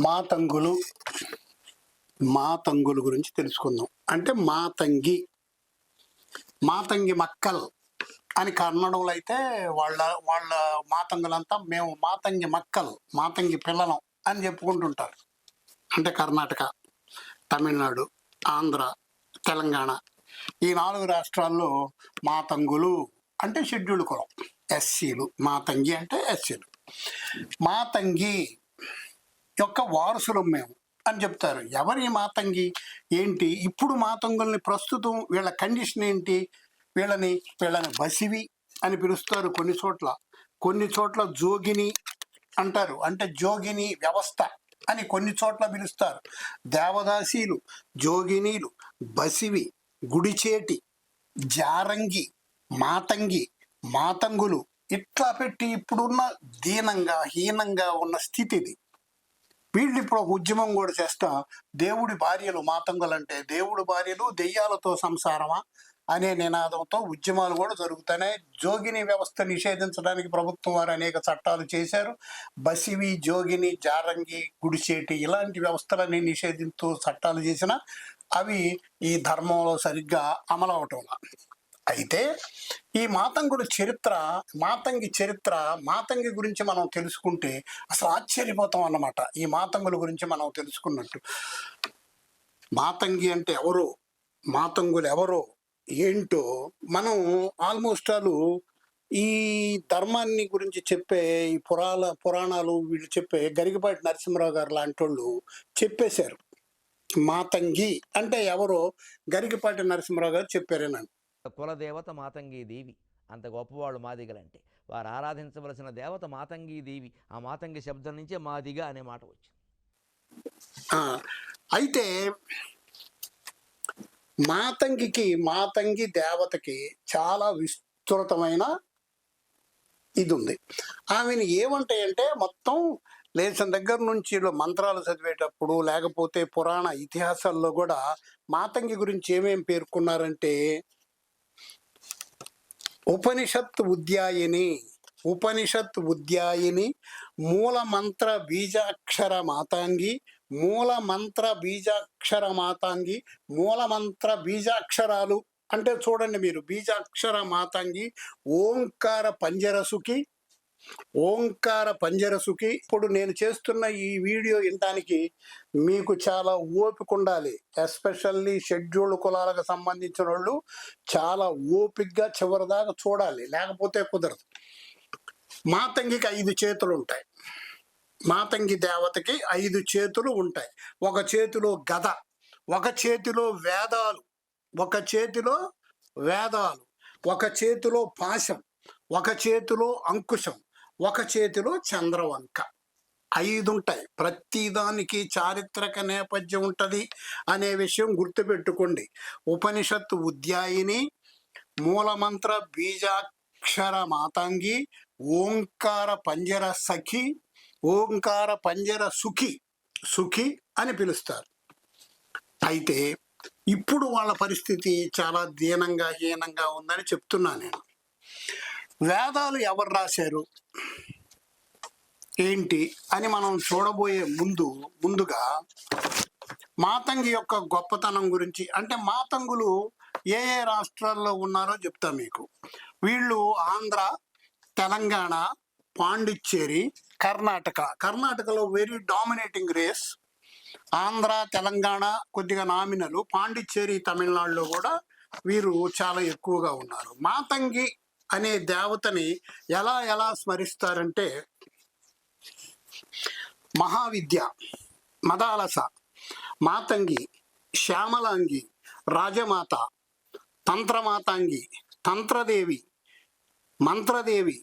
మాతంగులు మాతంగులు గురించి తెలుసుకుందాం. అంటే మాతంగి మక్కల్ అని కన్నడంలో అయితే వాళ్ళ వాళ్ళ మాతంగులంతా మేము మాతంగి మక్కల్, మాతంగి పిల్లలం అని చెప్పుకుంటుంటారు. అంటే కర్ణాటక, తమిళనాడు, ఆంధ్ర, తెలంగాణ ఈ 4 రాష్ట్రాల్లో మాతంగులు అంటే షెడ్యూల్డ్ కులం, ఎస్సీలు. మాతంగి అంటే ఎస్సీలు. మాతంగి యొక్క వారసులం మేము అని చెప్తారు. ఎవరి మాతంగి ఏంటి? ఇప్పుడు మాతంగుల్ని ప్రస్తుతం వీళ్ళ కండిషన్ ఏంటి? వీళ్ళని బసివి అని పిలుస్తారు కొన్ని చోట్ల జోగిని అంటారు. అంటే జోగిని వ్యవస్థ అని కొన్ని చోట్ల పిలుస్తారు. దేవదాసీలు, జోగినీలు, బసివి, గుడిచేటి, జారంగి, మాతంగి, మాతంగులు ఇట్లా పెట్టి ఇప్పుడున్న హీనంగా ఉన్న స్థితి ఇది. వీళ్ళు ఇప్పుడు ఒక ఉద్యమం కూడా చేస్తా, దేవుడి భార్యలు మాతంగులంటే దేవుడి భార్యలు దెయ్యాలతో సంసారమా అనే నినాదంతో ఉద్యమాలు కూడా జరుగుతున్నాయి. జోగిని వ్యవస్థ నిషేధించడానికి ప్రభుత్వం వారు అనేక చట్టాలు చేశారు. బసివి, జోగిని, జారంగి, గుడిచేటి ఇలాంటి వ్యవస్థలన్నీ నిషేధించు చట్టాలు చేసినా అవి ఈ ధర్మంలో సరిగ్గా అమలు అవటంలా. అయితే ఈ మాతంగుల మాతంగి గురించి మనం తెలుసుకుంటే అసలు ఆశ్చర్యపోతాం అన్నమాట. ఈ మాతంగుల గురించి మనం తెలుసుకున్నట్టు మాతంగి అంటే ఎవరో, మాతంగులు ఎవరో ఏంటో మనం ఆల్మోస్ట్ ఈ ధర్మాన్ని గురించి చెప్పే ఈ పురాణాలు వీళ్ళు చెప్పే గరికపాటి నరసింహరావు గారు లాంటి వాళ్ళు చెప్పేశారు. మాతంగి అంటే ఎవరో గరికపాటి నరసింహరావు గారు చెప్పారేనండి. కులదేవత మాతంగి దేవి, అంత గొప్పవాళ్ళు మాదిగలంటే. వారు ఆరాధించవలసిన దేవత మాతంగి దేవి. ఆ మాతంగి శబ్దం నుంచే మాదిగ అనే మాట వచ్చింది. అయితే మాతంగి దేవతకి చాలా విస్తృతమైన ఇది ఉంది. ఆమెను ఏమంటాయంటే మొత్తం లేచిన దగ్గర నుంచి మంత్రాలు చదివేటప్పుడు లేకపోతే పురాణ ఇతిహాసాల్లో కూడా మాతంగి గురించి ఏమేం పేర్కొన్నారంటే ఉపనిషత్ ఉద్యాయిని, మూలమంత్ర బీజాక్షర మాతాంగి, మూలమంత్ర బీజాక్షరాలు అంటే చూడండి మీరు, బీజాక్షర మాతాంగి, ఓంకార పంజరసుకి. ఇప్పుడు నేను చేస్తున్న ఈ వీడియో వినడానికి మీకు చాలా ఓపిక ఉండాలి. ఎస్పెషల్లీ షెడ్యూల్డ్ కులాలకు సంబంధించిన వాళ్ళు చాలా ఓపికగా చివరిదాకా చూడాలి, లేకపోతే కుదరదు. మాతంగికి 5 చేతులు ఉంటాయి. మాతంగి దేవతకి 5 చేతులు ఉంటాయి. ఒక చేతిలో గద, ఒక చేతిలో వేదాలు, ఒక చేతిలో పాశం, ఒక చేతిలో అంకుశం, ఒక చేతిలో చంద్రవంక. 5 ఉంటాయి. ప్రతిదానికి చారిత్రక నేపథ్యం ఉంటుంది అనే విషయం గుర్తుపెట్టుకోండి. ఉపనిషత్తు ఉద్యాయిని, మూలమంత్ర బీజాక్షర మాతాంగి, ఓంకార పంజర సఖి, ఓంకార పంజర సుఖి అని పిలుస్తారు. అయితే ఇప్పుడు వాళ్ళ పరిస్థితి చాలా హీనంగా ఉందని చెప్తున్నా నేను. వేదాలు ఎవరు రాశారు ఏంటి అని మనం చూడబోయే ముందుగా మాతంగి యొక్క గొప్పతనం గురించి, అంటే మాతంగులు ఏ రాష్ట్రాల్లో ఉన్నారో చెప్తా మీకు. వీళ్ళు ఆంధ్ర, తెలంగాణ, పాండిచ్చేరి, కర్ణాటకలో very dominating race. Andhra, Telangana కొద్దిగా నామినలు, పాండిచ్చేరి, తమిళనాడులో కూడా వీరు చాలా ఎక్కువగా ఉన్నారు. మాతంగి అనే దేవతని ఎలా స్మరిస్తారంటే మహావిద్య, మదాలస, మాతంగి, శ్యామలాంగి, రాజమాత, తంత్రమాతాంగి, తంత్రదేవి, మంత్రదేవి,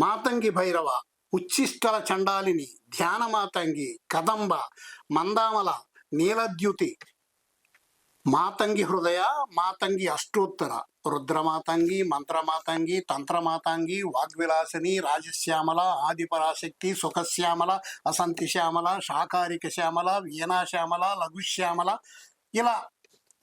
మాతంగి భైరవ, ఉచ్చిష్టల చండాలిని, ధ్యానమాతంగి, కదంబ, మందామల, నీలద్యుతి, మాతంగి హృదయ, మాతంగి అష్టోత్తర, రుద్రమాతంగి, మంత్రమాతంగి, తంత్రమాతంగి, వాగ్విలాసిని, రాజశ్యామల, ఆదిపరాశక్తి, సుఖశ్యామల, అసంతి శ్యామల, శాకారిక శ్యామల, వీణాశ్యామల, లఘుశ్యామల, ఇలా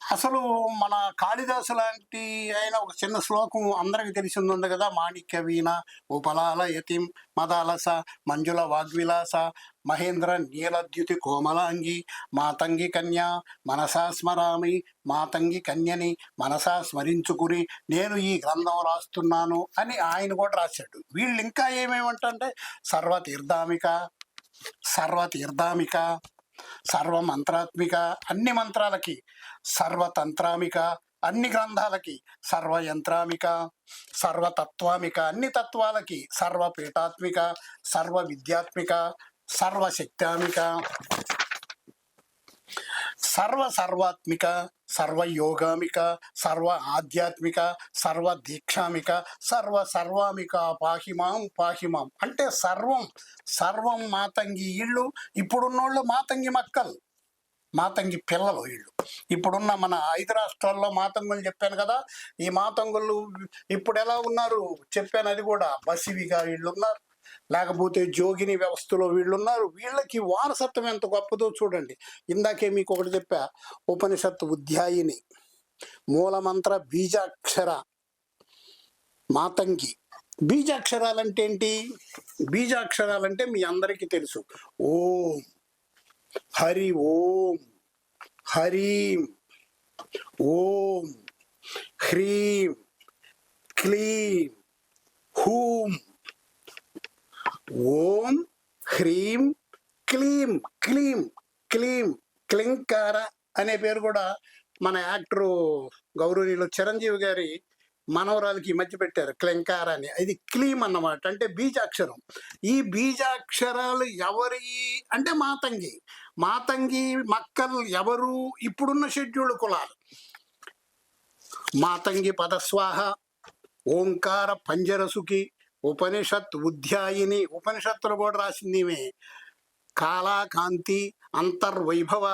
అసలు మన కాళిదాసు లాంటి ఆయన ఒక చిన్న శ్లోకం అందరికి తెలిసింది ఉంది కదా, మాణిక్య వీణ ఉపలాల యతిం మదాలస మంజుల వాగ్విలాస మహేంద్ర నీలద్యుతి కోమలాంగి మాతంగి కన్యా మనసా స్మరామి, మాతంగి కన్యని మనసా స్మరించుకుని నేను ఈ గ్రంథం రాస్తున్నాను అని ఆయన కూడా రాశాడు. వీళ్ళు ఇంకా ఏమేమంటే సర్వతీర్థామిక, సర్వతీర్థామిక, సర్వమంత్రాత్మిక అన్ని మంత్రాలకి, సర్వతంత్రామిక అన్ని గ్రంథాలకి, సర్వయంత్రామిక, సర్వతత్వామిక అన్ని తత్వాలకి, సర్వపీఠాత్మిక, సర్వ విద్యాత్మిక, సర్వశక్త్యామిక, సర్వాత్మిక, సర్వయోగామిక, సర్వ ఆధ్యాత్మిక, సర్వ దీక్షామిక, సర్వామిక పాహిమాం పాహిమాం అంటే సర్వం మాతంగి ఇళ్ళు. ఇప్పుడున్నోళ్ళు మాతంగి మక్కలు, మాతంగి పిల్లలు వీళ్ళు. ఇప్పుడున్న మన 5 రాష్ట్రాల్లో మాతంగులు చెప్పాను కదా, ఈ మాతంగులు ఇప్పుడు ఎలా ఉన్నారు చెప్పాను, అది కూడా బసివిగా వీళ్ళు ఉన్నారు, లేకపోతే జోగిని వ్యవస్థలో వీళ్ళున్నారు. వీళ్ళకి వారసత్వం ఎంత గొప్పదో చూడండి. ఇందాకే మీకు ఒకటి చెప్పా, ఉపనిషత్తు ఉధ్యాయిని, మూలమంత్ర బీజాక్షర మాతంగి. బీజాక్షరాలంటే ఏంటి? బీజాక్షరాలంటే మీ అందరికీ తెలుసు, ఓం, హరి ఓం, హరీం, ఓం, హ్రీం, క్లీం, హూం. ఓం హ్రీం క్లీం క్లీం క్లీం. క్లింకార అనే పేరు కూడా మన యాక్టరు గౌరవనీయులు చిరంజీవి గారి మనవరాలకి ఈ మధ్య పెట్టారు, క్లింకార అని. ఇది క్లీం అన్నమాట, అంటే బీజాక్షరం. ఈ బీజాక్షరాలు ఎవరి అంటే మాతంగి మక్కలు ఎవరు? ఇప్పుడున్న షెడ్యూల్ కులాలు. మాతంగి పదస్వాహ, ఓంకార పంజరసుకి, ఉపనిషత్ ఉధ్యాయిని, ఉపనిషత్తులు కూడా రాసింది ఈమె. కాళాకాంతి, అంతర్వైభవ,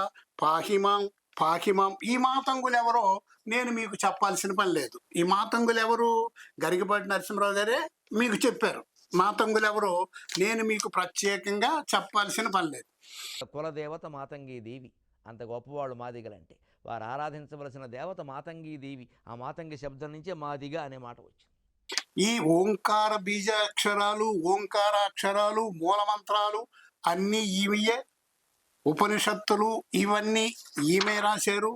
పాహిమాం పాహిమాం. ఈ మాతంగులు ఎవరో నేను మీకు చెప్పాల్సిన పని లేదు. ఈ మాతంగులు ఎవరు? గరికపాటి నరసింహరావు గారే మీకు చెప్పారు. మాతంగులు ఎవరో నేను మీకు ప్రత్యేకంగా చెప్పాల్సిన పని లేదు. కులదేవత మాతంగీ దేవి, అంత గొప్పవాళ్ళు మాదిగలంటే. వారు ఆరాధించవలసిన దేవత మాతంగీ దేవి. ఆ మాతంగి శబ్దం నుంచే మాదిగ అనే మాట వచ్చింది. ఈ ఓంకార బీజాక్షరాలు, ఓంకారాక్షరాలు, మూలమంత్రాలు అన్నీ ఈమెయే. ఉపనిషత్తులు ఇవన్నీ ఈమె రాశారు.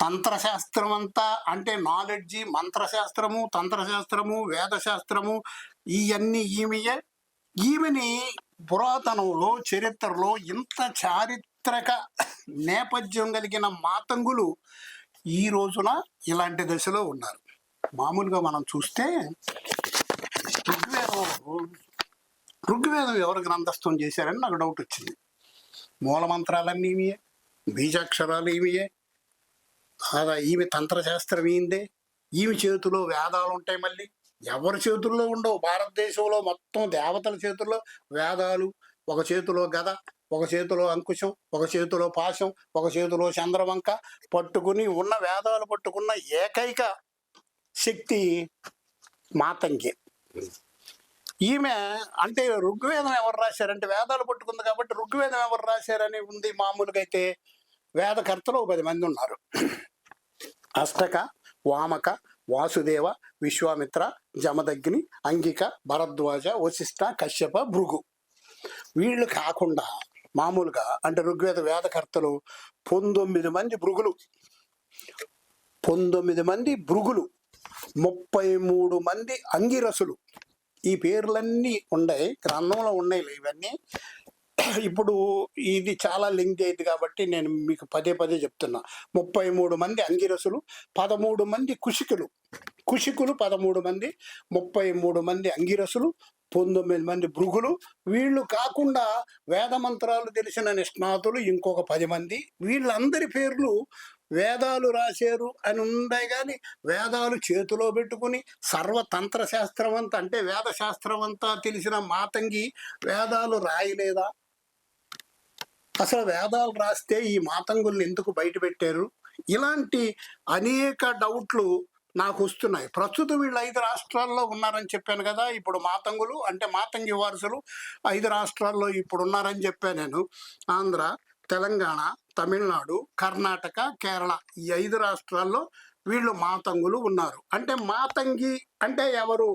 తంత్రశాస్త్రం అంతా అంటే నాలెడ్జి, మంత్రశాస్త్రము, తంత్రశాస్త్రము, వేదశాస్త్రము ఇవన్నీ ఈమెయే. ఈమెని పురాతనంలో చరిత్రలో ఇంత చారిత్రక నేపథ్యం కలిగిన మాతంగులు ఈ రోజున ఇలాంటి దశలో ఉన్నారు. మామూలుగా మనం చూస్తే ఋగ్వేదం ఎవరు గ్రంథస్థం చేశారని నాకు డౌట్ వచ్చింది. మూలమంత్రాలన్నీ ఈమెయే, బీజాక్షరాలు ఈమెయే, ఈమె తంత్రశాస్త్రం ఈందే. ఈమె చేతిలో వేదాలు ఉంటాయి. మళ్ళీ ఎవరి చేతుల్లో ఉండవు. భారతదేశంలో మొత్తం దేవతల చేతుల్లో వేదాలు. ఒక చేతిలో గద, ఒక చేతిలో అంకుశం, ఒక చేతిలో పాశం, ఒక చేతిలో చంద్రవంక పట్టుకుని ఉన్న వేదాలు పట్టుకున్న ఏకైక శక్తి మాతంగి. ఈమె అంటే ఋగ్వేదం ఎవరు రాశారంటే, వేదాలు పట్టుకుంది కాబట్టి ఋగ్వేదం ఎవరు రాశారని ఉంది. మామూలుగా అయితే వేదకర్తలు 10 మంది ఉన్నారు. అష్టక, వామక, వాసుదేవ, విశ్వామిత్ర, జమదగ్ని, అంగిక, భరద్వాజ, వశిష్ఠ, కశ్యప, భృగు. వీళ్ళు కాకుండా మామూలుగా అంటే ఋగ్వేద వేదకర్తలు 19 మంది భృగులు, 19 మంది భృగులు, 33 మంది అంగిరసులు. ఈ పేర్లన్నీ ఉన్నాయి, గ్రంథంలో ఉన్నాయి ఇవన్నీ. ఇప్పుడు ఇది చాలా లింక్ అయింది కాబట్టి నేను మీకు పదే చెప్తున్నా. 33 మంది అంగిరసులు, 13 మంది కుషికులు 13 మంది, 33 మంది అంగిరసులు, 19 మంది భృగులు. వీళ్ళు కాకుండా వేద మంత్రాలు తెలిసిన నిష్ణాతులు ఇంకొక 10 మంది. వీళ్ళందరి పేర్లు వేదాలు రాశారు అని ఉన్నాయి, కానీ వేదాలు చేతిలో పెట్టుకుని సర్వతంత్ర శాస్త్రం అంతా అంటే వేద శాస్త్రం అంతా తెలిసిన మాతంగి వేదాలు రాయలేదా? అసలు వేదాలు రాస్తే ఈ మాతంగుల్ని ఎందుకు బయట పెట్టారు? ఇలాంటి అనేక డౌట్లు నాకు వస్తున్నాయి. ప్రస్తుతం వీళ్ళు 5 రాష్ట్రాల్లో ఉన్నారని చెప్పాను కదా. ఇప్పుడు మాతంగులు అంటే మాతంగి వారసులు 5 రాష్ట్రాల్లో ఇప్పుడు ఉన్నారని చెప్పాను నేను. ఆంధ్ర, తెలంగాణ, తమిళనాడు, కర్ణాటక, కేరళ ఈ 5 రాష్ట్రాల్లో వీళ్ళు మాతంగులు ఉన్నారు. అంటే మాతంగి అంటే ఎవరు?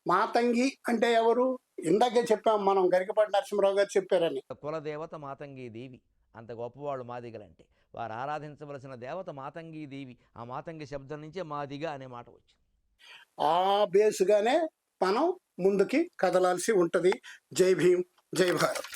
మాతంగి అంటే ఎవరు? ఇందాకే చెప్పాం మనం, గరికపాటి నరసింహరావు గారు చెప్పారని. కులదేవత మాతంగి దేవి, అంత గొప్పవాళ్ళు మాదిగలంటే. వారు ఆరాధించవలసిన దేవత మాతంగి దేవి. ఆ మాతంగి శబ్దం నుంచే మాదిగ అనే మాట వచ్చింది. ఆ బేస్గానే మనం ముందుకి కదలాల్సి ఉంటుంది. జై భీమ్, జై భారత్.